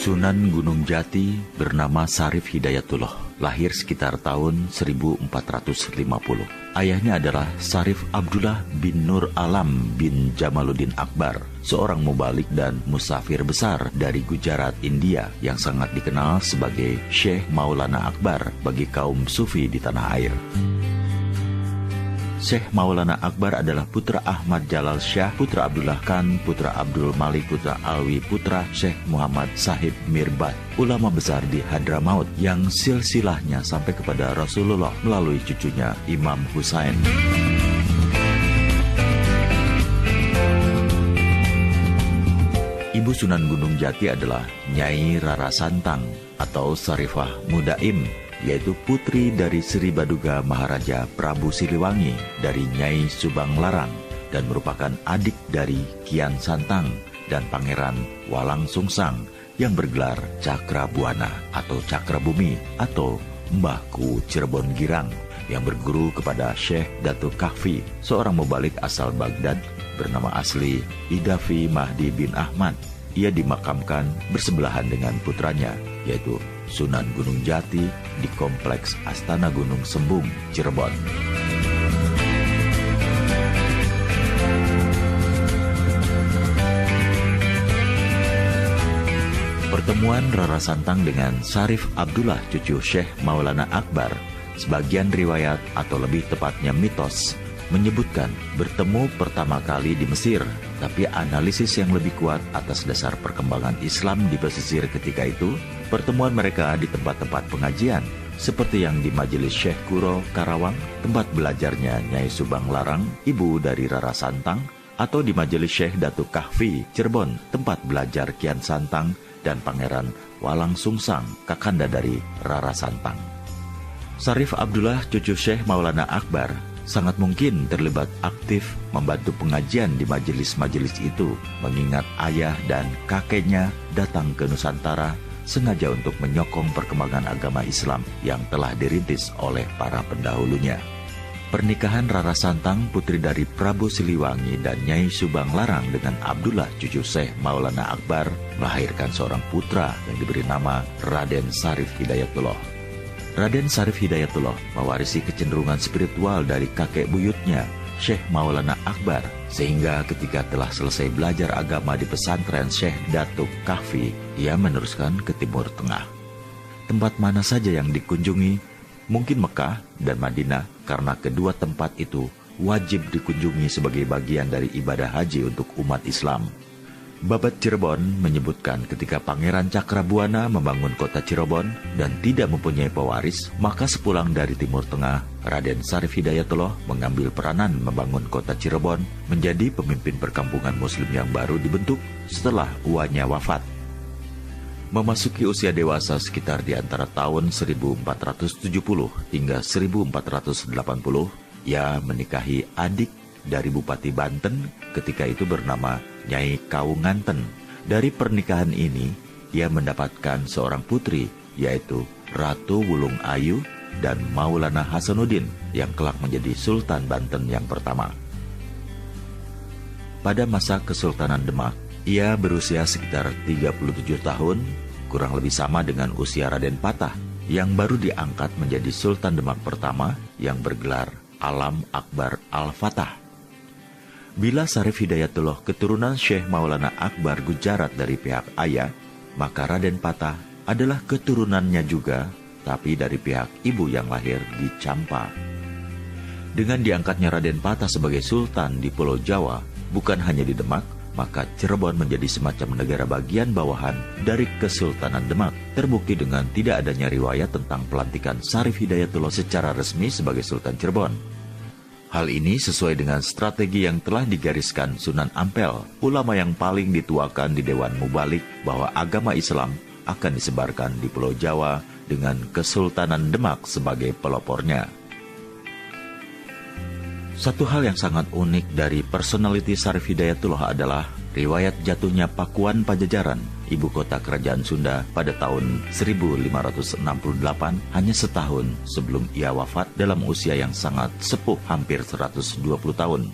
Sunan Gunung Jati bernama Syarif Hidayatullah, lahir sekitar tahun 1450. Ayahnya adalah Syarif Abdullah bin Nur Alam bin Jamaluddin Akbar, seorang mubalik dan musafir besar dari Gujarat, India, yang sangat dikenal sebagai Syekh Maulana Akbar bagi kaum sufi di tanah air. Syekh Maulana Akbar adalah putra Ahmad Jalal Shah, putra Abdullah Khan, putra Abdul Malik, putra Alwi, putra Syekh Muhammad Sahib Mirbat, ulama besar di Hadramaut yang silsilahnya sampai kepada Rasulullah melalui cucunya Imam Husain. Ibu Sunan Gunung Jati adalah Nyai Rara Santang atau Sarifah Mudaim, yaitu putri dari Sri Baduga Maharaja Prabu Siliwangi dari Nyai Subang Larang dan merupakan adik dari Kian Santang dan Pangeran Walang Sungsang yang bergelar Cakrabuana atau Cakrabumi atau Mbahku Cirebon Girang, yang berguru kepada Syekh Datuk Kahfi, seorang mubalik asal Baghdad bernama asli Idafi Mahdi bin Ahmad. Ia dimakamkan bersebelahan dengan putranya, yaitu Sunan Gunung Jati di Kompleks Astana Gunung Sembung, Cirebon. Pertemuan Rara Santang dengan Syarif Abdullah, cucu Syekh Maulana Akbar, sebagian riwayat atau lebih tepatnya mitos menyebutkan bertemu pertama kali di Mesir, tapi analisis yang lebih kuat atas dasar perkembangan Islam di pesisir ketika itu, pertemuan mereka di tempat-tempat pengajian, seperti yang di Majelis Syekh Kuro, Karawang, tempat belajarnya Nyai Subang Larang, ibu dari Rara Santang, atau di Majelis Syekh Datuk Kahfi, Cirebon, tempat belajar Kian Santang dan Pangeran Walang Sungsang, kakanda dari Rara Santang. Syarif Abdullah, cucu Syekh Maulana Akbar, sangat mungkin terlibat aktif membantu pengajian di majelis-majelis itu, mengingat ayah dan kakeknya datang ke Nusantara sengaja untuk menyokong perkembangan agama Islam yang telah dirintis oleh para pendahulunya. Pernikahan Rara Santang, putri dari Prabu Siliwangi dan Nyai Subang Larang dengan Abdullah, cucu Syekh Maulana Akbar, melahirkan seorang putra yang diberi nama Raden Syarif Hidayatullah. Raden Syarif Hidayatullah mewarisi kecenderungan spiritual dari kakek buyutnya, Syekh Maulana Akbar, sehingga ketika telah selesai belajar agama di pesantren Syekh Datuk Kahfi, ia meneruskan ke Timur Tengah. Tempat mana saja yang dikunjungi, mungkin Mekah dan Madinah, karena kedua tempat itu wajib dikunjungi sebagai bagian dari ibadah haji untuk umat Islam. Babat Cirebon menyebutkan ketika Pangeran Cakrabuana membangun kota Cirebon dan tidak mempunyai pewaris, maka sepulang dari Timur Tengah, Raden Syarif Hidayatullah mengambil peranan membangun kota Cirebon menjadi pemimpin perkampungan Muslim yang baru dibentuk setelah uanya wafat. Memasuki usia dewasa sekitar di antara tahun 1470 hingga 1480, ia menikahi adik dari Bupati Banten ketika itu bernama Nyai Kaunganten. Dari pernikahan ini, ia mendapatkan seorang putri, yaitu Ratu Wulung Ayu dan Maulana Hasanuddin, yang kelak menjadi Sultan Banten yang pertama. Pada masa Kesultanan Demak, ia berusia sekitar 37 tahun, kurang lebih sama dengan usia Raden Patah, yang baru diangkat menjadi Sultan Demak pertama yang bergelar Alam Akbar Al-Fatah. Bila Syarif Hidayatullah keturunan Syekh Maulana Akbar Gujarat dari pihak ayah, maka Raden Patah adalah keturunannya juga, tapi dari pihak ibu yang lahir di Campa. Dengan diangkatnya Raden Patah sebagai Sultan di Pulau Jawa, bukan hanya di Demak, maka Cirebon menjadi semacam negara bagian bawahan dari Kesultanan Demak, terbukti dengan tidak adanya riwayat tentang pelantikan Syarif Hidayatullah secara resmi sebagai Sultan Cirebon. Hal ini sesuai dengan strategi yang telah digariskan Sunan Ampel, ulama yang paling dituakan di Dewan Mubalik, bahwa agama Islam akan disebarkan di Pulau Jawa dengan Kesultanan Demak sebagai pelopornya. Satu hal yang sangat unik dari personality Syarif Hidayatullah adalah riwayat jatuhnya Pakuan Pajajaran, ibu kota kerajaan Sunda, pada tahun 1568, hanya setahun sebelum ia wafat dalam usia yang sangat sepuh, hampir 120 tahun.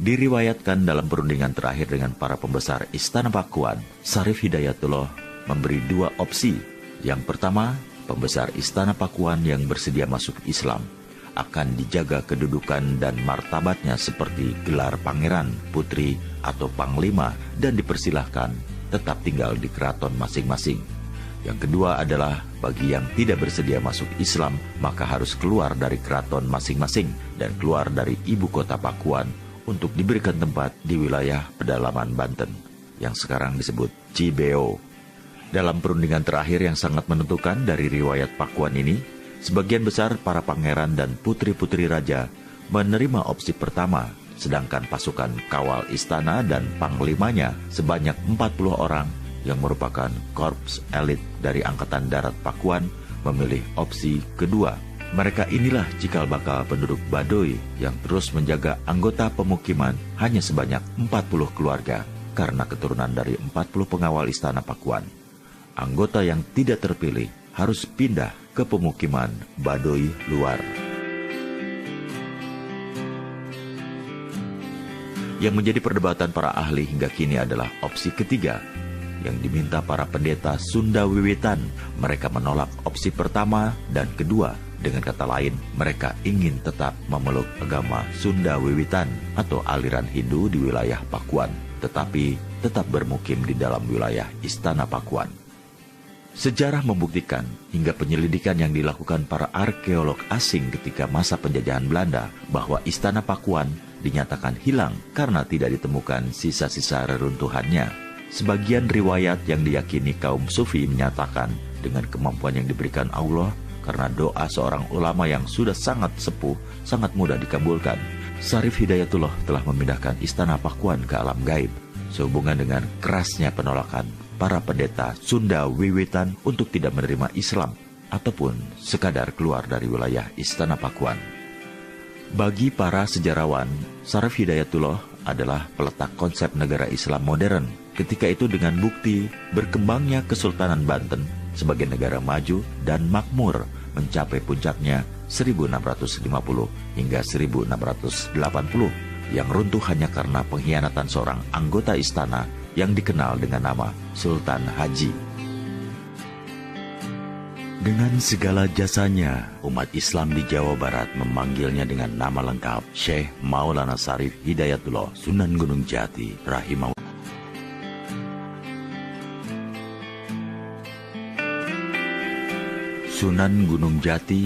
Diriwayatkan dalam perundingan terakhir dengan para pembesar Istana Pakuan, Syarif Hidayatullah memberi dua opsi. Yang pertama, pembesar Istana Pakuan yang bersedia masuk Islam akan dijaga kedudukan dan martabatnya seperti gelar pangeran, putri, atau panglima dan dipersilahkan tetap tinggal di keraton masing-masing. Yang kedua adalah bagi yang tidak bersedia masuk Islam maka harus keluar dari keraton masing-masing dan keluar dari ibu kota Pakuan untuk diberikan tempat di wilayah pedalaman Banten yang sekarang disebut Cibeo. Dalam perundingan terakhir yang sangat menentukan dari riwayat Pakuan ini, sebagian besar para pangeran dan putri-putri raja menerima opsi pertama, sedangkan pasukan kawal istana dan panglimanya sebanyak 40 orang yang merupakan korps elit dari Angkatan Darat Pakuan memilih opsi kedua. Mereka inilah cikal bakal penduduk Baduy yang terus menjaga anggota pemukiman hanya sebanyak 40 keluarga karena keturunan dari 40 pengawal istana Pakuan. Anggota yang tidak terpilih harus pindah ke pemukiman Baduy luar. Yang menjadi perdebatan para ahli hingga kini adalah opsi ketiga, yang diminta para pendeta Sunda Wiwitan. Mereka menolak opsi pertama dan kedua. Dengan kata lain, mereka ingin tetap memeluk agama Sunda Wiwitan atau aliran Hindu di wilayah Pakuan, tetapi tetap bermukim di dalam wilayah Istana Pakuan. Sejarah membuktikan hingga penyelidikan yang dilakukan para arkeolog asing ketika masa penjajahan Belanda bahwa Istana Pakuan dinyatakan hilang karena tidak ditemukan sisa-sisa reruntuhannya. Sebagian riwayat yang diyakini kaum sufi menyatakan dengan kemampuan yang diberikan Allah karena doa seorang ulama yang sudah sangat sepuh sangat mudah dikabulkan, Sarif Hidayatullah telah memindahkan Istana Pakuan ke alam gaib sehubungan dengan kerasnya penolakan para pendeta Sunda Wiwitan untuk tidak menerima Islam ataupun sekadar keluar dari wilayah Istana Pakuan. Bagi para sejarawan, Sarif Hidayatullah adalah peletak konsep negara Islam modern. Ketika itu dengan bukti berkembangnya Kesultanan Banten sebagai negara maju dan makmur mencapai puncaknya 1650 hingga 1680 yang runtuh hanya karena pengkhianatan seorang anggota istana yang dikenal dengan nama Sultan Haji. Dengan segala jasanya, umat Islam di Jawa Barat memanggilnya dengan nama lengkap Syekh Maulana Sarif Hidayatullah Sunan Gunung Jati rahimahullah. Sunan Gunung Jati